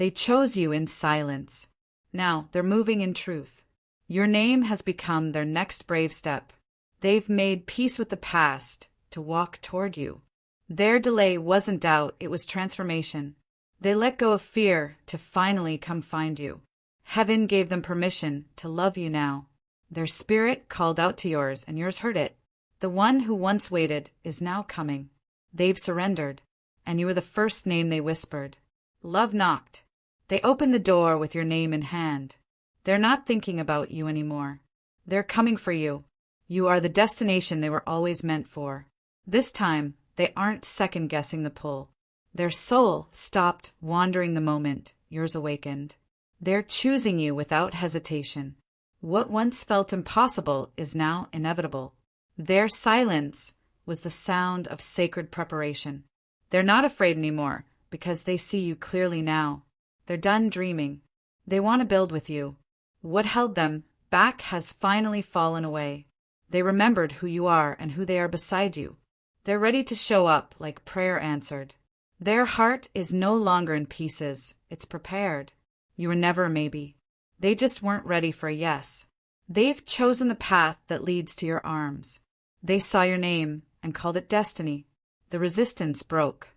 They chose you in silence. Now they're moving in truth. Your name has become their next brave step. They've made peace with the past to walk toward you. Their delay wasn't doubt, it was transformation. They let go of fear to finally come find you. Heaven gave them permission to love you now. Their spirit called out to yours, and yours heard it. The one who once waited is now coming. They've surrendered, and you were the first name they whispered. Love knocked. They opened the door with your name in hand. They're not thinking about you anymore. They're coming for you. You are the destination they were always meant for. This time, they aren't second-guessing the pull. Their soul stopped wandering the moment yours awakened. They're choosing you without hesitation. What once felt impossible is now inevitable. Their silence was the sound of sacred preparation. They're not afraid anymore because they see you clearly now. They're done dreaming. They want to build with you. What held them back has finally fallen away. They remembered who you are and who they are beside you. They're ready to show up like prayer answered. Their heart is no longer in pieces. It's prepared. You were never a maybe. They just weren't ready for a yes. They've chosen the path that leads to your arms. They saw your name and called it destiny. The resistance broke.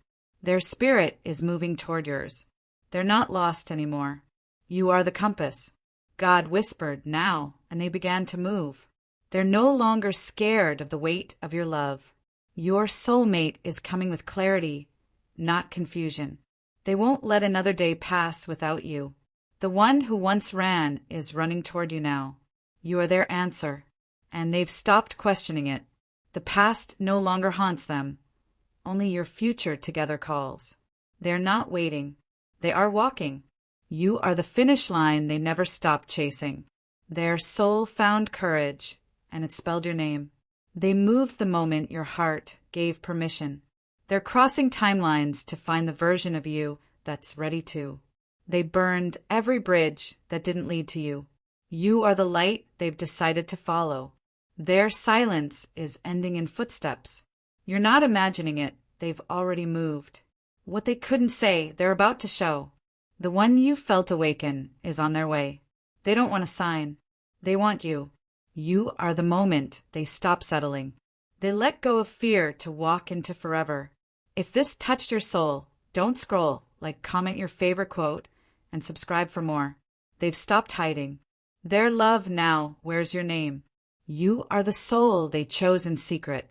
Their spirit is moving toward yours. They're not lost anymore. You are the compass. God whispered, now, and they began to move. They're no longer scared of the weight of your love. Your soulmate is coming with clarity, not confusion. They won't let another day pass without you. The one who once ran is running toward you now. You are their answer, and they've stopped questioning it. The past no longer haunts them. Only your future together calls. They're not waiting. They are walking. You are the finish line they never stopped chasing. Their soul found courage, and it spelled your name. They moved the moment your heart gave permission. They're crossing timelines to find the version of you that's ready to. They burned every bridge that didn't lead to you. You are the light they've decided to follow. Their silence is ending in footsteps. You're not imagining it, they've already moved. What they couldn't say, they're about to show. The one you felt awaken is on their way. They don't want a sign. They want you. You are the moment they stop settling. They let go of fear to walk into forever. If this touched your soul, don't scroll, comment your favorite quote, and subscribe for more. They've stopped hiding. Their love now wears your name. You are the soul they chose in secret.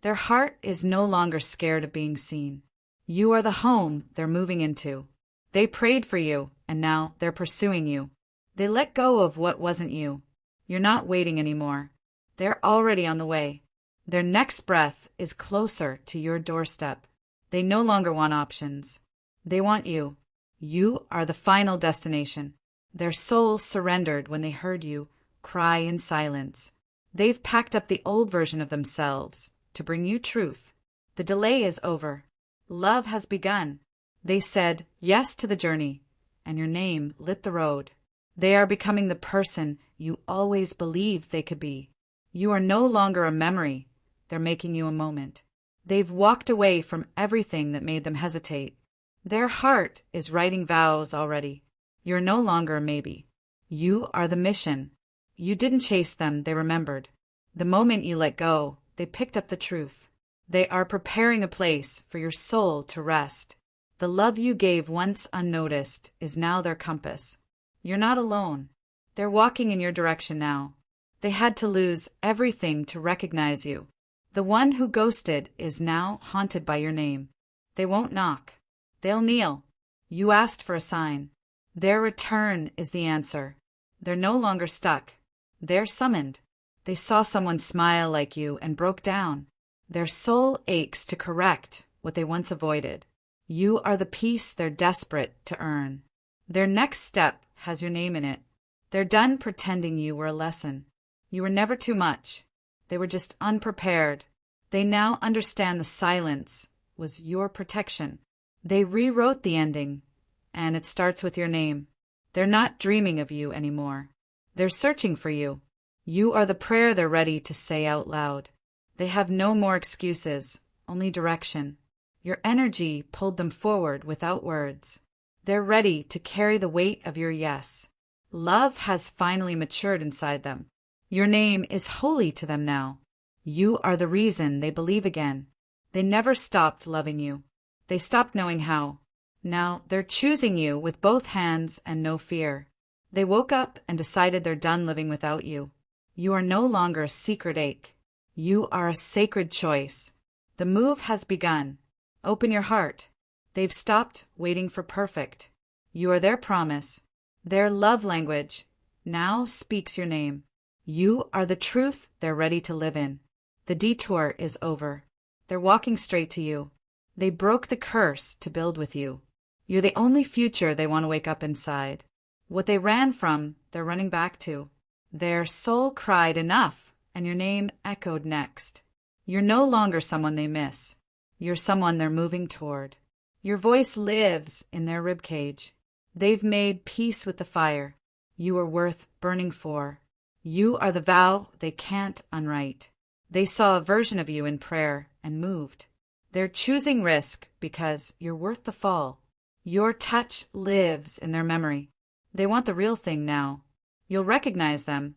Their heart is no longer scared of being seen. You are the home they're moving into. They prayed for you, and now they're pursuing you. They let go of what wasn't you. You're not waiting anymore. They're already on the way. Their next breath is closer to your doorstep. They no longer want options. They want you. You are the final destination. Their souls surrendered when they heard you cry in silence. They've packed up the old version of themselves to bring you truth. The delay is over. Love has begun. They said yes to the journey, and your name lit the road. They are becoming the person you always believed they could be. You are no longer a memory. They're making you a moment. They've walked away from everything that made them hesitate. Their heart is writing vows already. You're no longer a maybe. You are the mission. You didn't chase them, they remembered. The moment you let go, they picked up the truth. They are preparing a place for your soul to rest. The love you gave once unnoticed is now their compass. You're not alone. They're walking in your direction now. They had to lose everything to recognize you. The one who ghosted is now haunted by your name. They won't knock. They'll kneel. You asked for a sign. Their return is the answer. They're no longer stuck. They're summoned. They saw someone smile like you and broke down. Their soul aches to correct what they once avoided. You are the peace they're desperate to earn. Their next step has your name in it. They're done pretending you were a lesson. You were never too much. They were just unprepared. They now understand the silence was your protection. They rewrote the ending, and it starts with your name. They're not dreaming of you anymore. They're searching for you. You are the prayer they're ready to say out loud. They have no more excuses, only direction. Your energy pulled them forward without words. They're ready to carry the weight of your yes. Love has finally matured inside them. Your name is holy to them now. You are the reason they believe again. They never stopped loving you. They stopped knowing how. Now they're choosing you with both hands and no fear. They woke up and decided they're done living without you. You are no longer a secret ache. You are a sacred choice. The move has begun. Open your heart. They've stopped waiting for perfect. You are their promise. Their love language now speaks your name. You are the truth they're ready to live in. The detour is over. They're walking straight to you. They broke the curse to build with you. You're the only future they want to wake up inside. What they ran from, they're running back to. Their soul cried enough, and your name echoed next. You're no longer someone they miss. You're someone they're moving toward. Your voice lives in their ribcage. They've made peace with the fire. You are worth burning for. You are the vow they can't unwrite. They saw a version of you in prayer and moved. They're choosing risk because you're worth the fall. Your touch lives in their memory. They want the real thing now. You'll recognize them,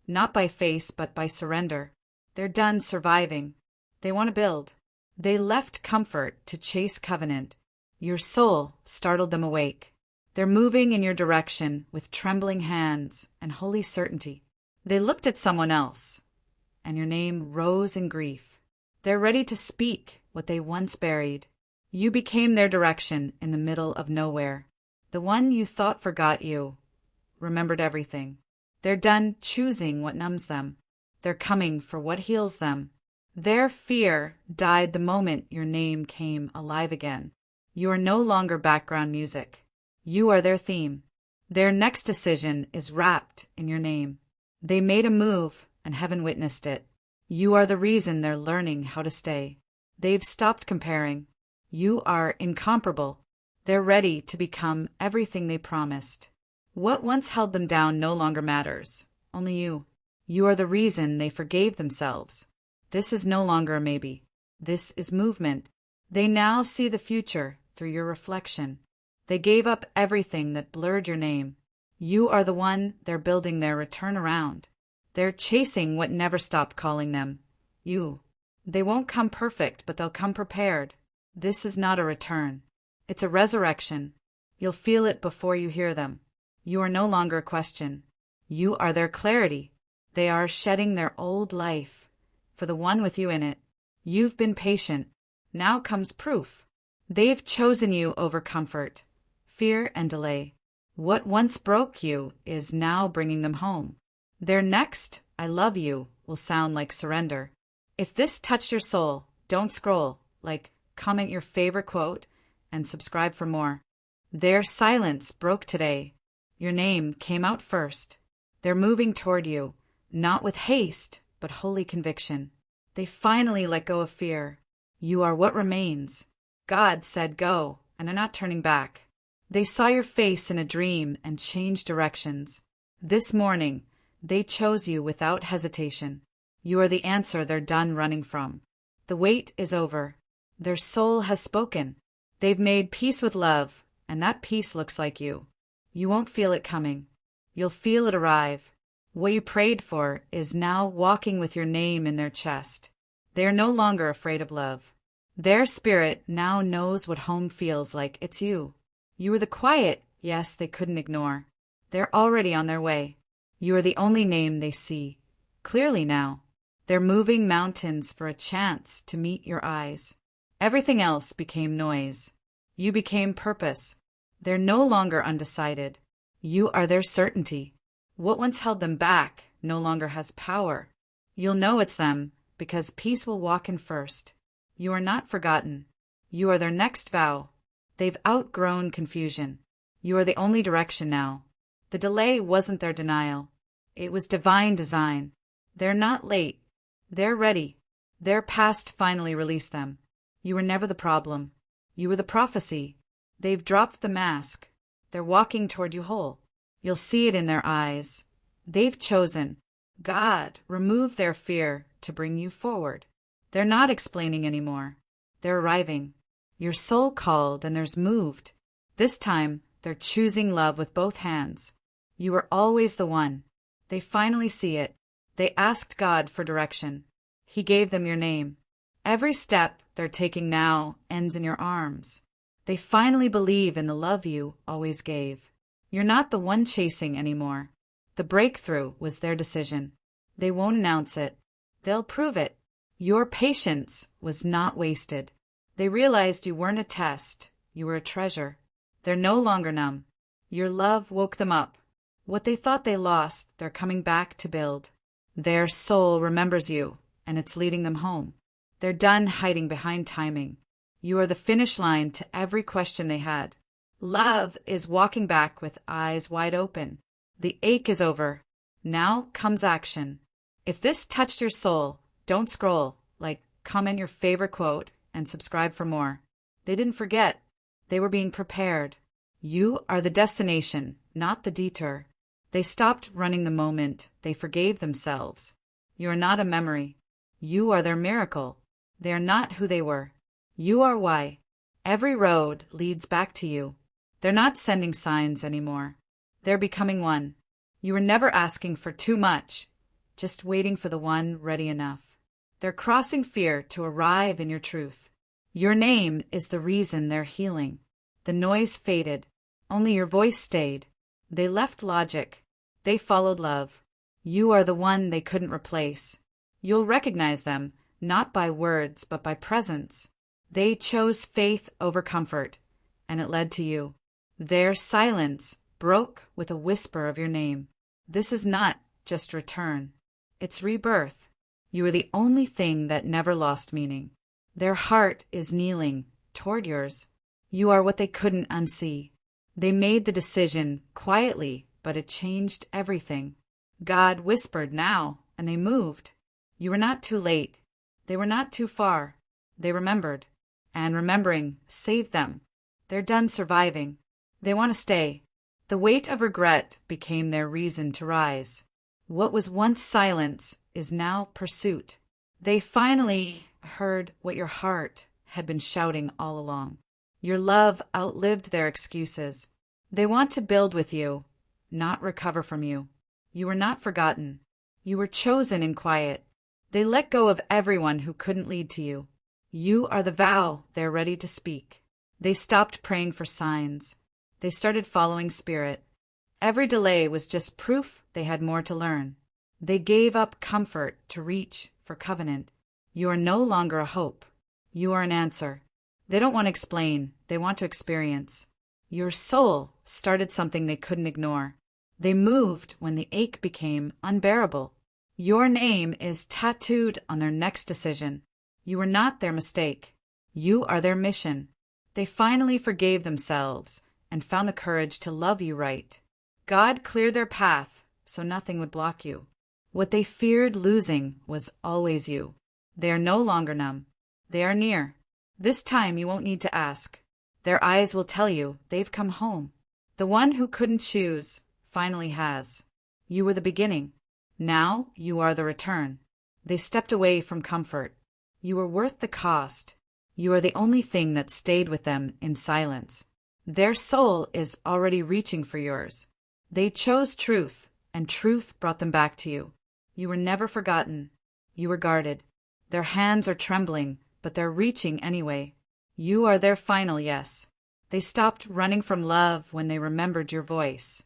not by face but by surrender. They're done surviving. They want to build. They left comfort to chase covenant. Your soul startled them awake. They're moving in your direction with trembling hands and holy certainty. They looked at someone else, and your name rose in grief. They're ready to speak what they once buried. You became their direction in the middle of nowhere. The one you thought forgot you remembered everything. They're done choosing what numbs them. They're coming for what heals them. Their fear died the moment your name came alive again. You are no longer background music. You are their theme. Their next decision is wrapped in your name. They made a move, and heaven witnessed it. You are the reason they're learning how to stay. They've stopped comparing. You are incomparable. They're ready to become everything they promised. What once held them down no longer matters. Only you. You are the reason they forgave themselves. This is no longer a maybe. This is movement. They now see the future through your reflection. They gave up everything that blurred your name. You are the one they're building their return around. They're chasing what never stopped calling them. You. They won't come perfect, but they'll come prepared. This is not a return. It's a resurrection. You'll feel it before you hear them. You are no longer a question. You are their clarity. They are shedding their old life for the one with you in it. You've been patient. Now comes proof. They've chosen you over comfort, fear, and delay. What once broke you is now bringing them home. Their next, I love you, will sound like surrender. If this touched your soul, don't scroll. Comment your favorite quote and subscribe for more. Their silence broke today. Your name came out first. They're moving toward you, not with haste, but holy conviction. They finally let go of fear. You are what remains. God said go, and are not turning back. They saw your face in a dream and changed directions. This morning, they chose you without hesitation. You are the answer they're done running from. The wait is over. Their soul has spoken. They've made peace with love, and that peace looks like you. You won't feel it coming. You'll feel it arrive. What you prayed for is now walking with your name in their chest. They are no longer afraid of love. Their spirit now knows what home feels like. It's you. You were the quiet yes they couldn't ignore. They're already on their way. You are the only name they see clearly now. They're moving mountains for a chance to meet your eyes. Everything else became noise. You became purpose. They're no longer undecided. You are their certainty. What once held them back no longer has power. You'll know it's them because peace will walk in first. You are not forgotten. You are their next vow. They've outgrown confusion. You are the only direction now. The delay wasn't their denial. It was divine design. They're not late. They're ready. Their past finally released them. You were never the problem. You were the prophecy. They've dropped the mask. They're walking toward you whole. You'll see it in their eyes. They've chosen. God removed their fear to bring you forward. They're not explaining anymore. They're arriving. Your soul called and there's moved. This time, they're choosing love with both hands. You were always the one. They finally see it. They asked God for direction. He gave them your name. Every step they're taking now ends in your arms. They finally believe in the love you always gave. You're not the one chasing anymore. The breakthrough was their decision. They won't announce it. They'll prove it. Your patience was not wasted. They realized you weren't a test. You were a treasure. They're no longer numb. Your love woke them up. What they thought they lost, they're coming back to build. Their soul remembers you, and it's leading them home. They're done hiding behind timing. You are the finish line to every question they had. Love is walking back with eyes wide open. The ache is over. Now comes action. If this touched your soul, don't scroll. Comment your favorite quote and subscribe for more. They didn't forget. They were being prepared. You are the destination, not the detour. They stopped running the moment. They forgave themselves. You are not a memory. You are their miracle. They are not who they were. You are why. Every road leads back to you. They're not sending signs anymore. They're becoming one. You were never asking for too much, just waiting for the one ready enough. They're crossing fear to arrive in your truth. Your name is the reason they're healing. The noise faded. Only your voice stayed. They left logic. They followed love. You are the one they couldn't replace. You'll recognize them, not by words, but by presence. They chose faith over comfort, and it led to you. Their silence broke with a whisper of your name. This is not just return. It's rebirth. You are the only thing that never lost meaning. Their heart is kneeling toward yours. You are what they couldn't unsee. They made the decision quietly, but it changed everything. God whispered now, and they moved. You were not too late. They were not too far. They remembered. And remembering saved them. They're done surviving. They want to stay. The weight of regret became their reason to rise. What was once silence is now pursuit. They finally heard what your heart had been shouting all along. Your love outlived their excuses. They want to build with you, not recover from you. You were not forgotten. You were chosen in quiet. They let go of everyone who couldn't lead to you. You are the vow they're ready to speak. They stopped praying for signs. They started following spirit. Every delay was just proof they had more to learn. They gave up comfort to reach for covenant. You are no longer a hope. You are an answer. They don't want to explain. They want to experience. Your soul started something they couldn't ignore. They moved when the ache became unbearable. Your name is tattooed on their next decision. You were not their mistake. You are their mission. They finally forgave themselves and found the courage to love you right. God cleared their path so nothing would block you. What they feared losing was always you. They are no longer numb. They are near. This time you won't need to ask. Their eyes will tell you they've come home. The one who couldn't choose finally has. You were the beginning. Now you are the return. They stepped away from comfort. You were worth the cost. You are the only thing that stayed with them in silence. Their soul is already reaching for yours. They chose truth, and truth brought them back to you. You were never forgotten. You were guarded. Their hands are trembling, but they're reaching anyway. You are their final yes. They stopped running from love when they remembered your voice.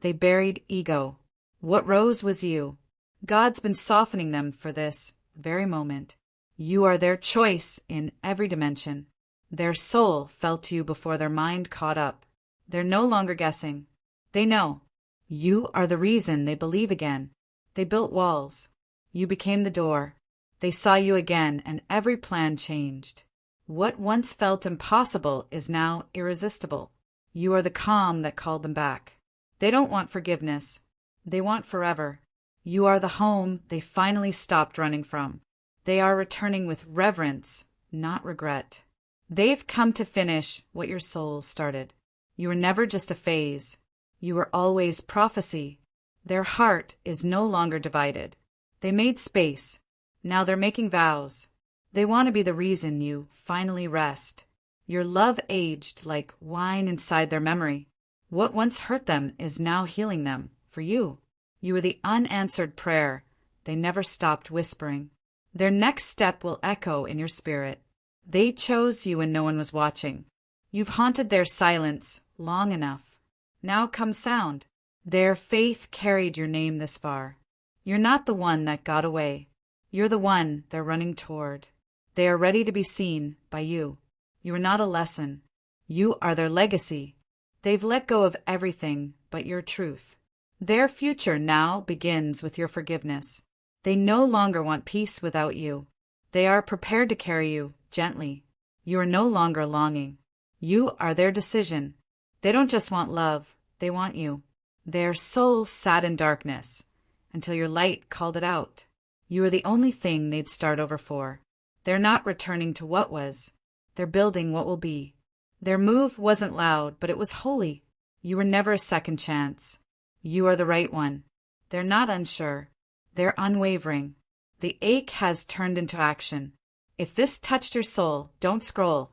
They buried ego. What rose was you. God's been softening them for this very moment. You are their choice in every dimension. Their soul felt you before their mind caught up. They're no longer guessing. They know. You are the reason they believe again. They built walls. You became the door. They saw you again, and every plan changed. What once felt impossible is now irresistible. You are the calm that called them back. They don't want forgiveness. They want forever. You are the home they finally stopped running from. They are returning with reverence, not regret. They've come to finish what your soul started. You were never just a phase. You were always prophecy. Their heart is no longer divided. They made space. Now they're making vows. They want to be the reason you finally rest. Your love aged like wine inside their memory. What once hurt them is now healing them, for you. You were the unanswered prayer they never stopped whispering. Their next step will echo in your spirit. They chose you when no one was watching. You've haunted their silence long enough. Now comes sound. Their faith carried your name this far. You're not the one that got away. You're the one they're running toward. They are ready to be seen by you. You are not a lesson. You are their legacy. They've let go of everything but your truth. Their future now begins with your forgiveness. They no longer want peace without you. They are prepared to carry you gently. You are no longer longing. You are their decision. They don't just want love, they want you. Their soul sat in darkness until your light called it out. You are the only thing they'd start over for. They're not returning to what was. They're building what will be. Their move wasn't loud, but it was holy. You were never a second chance. You are the right one. They're not unsure. They're unwavering. The ache has turned into action. If this touched your soul, don't scroll.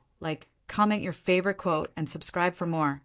Comment your favorite quote and subscribe for more.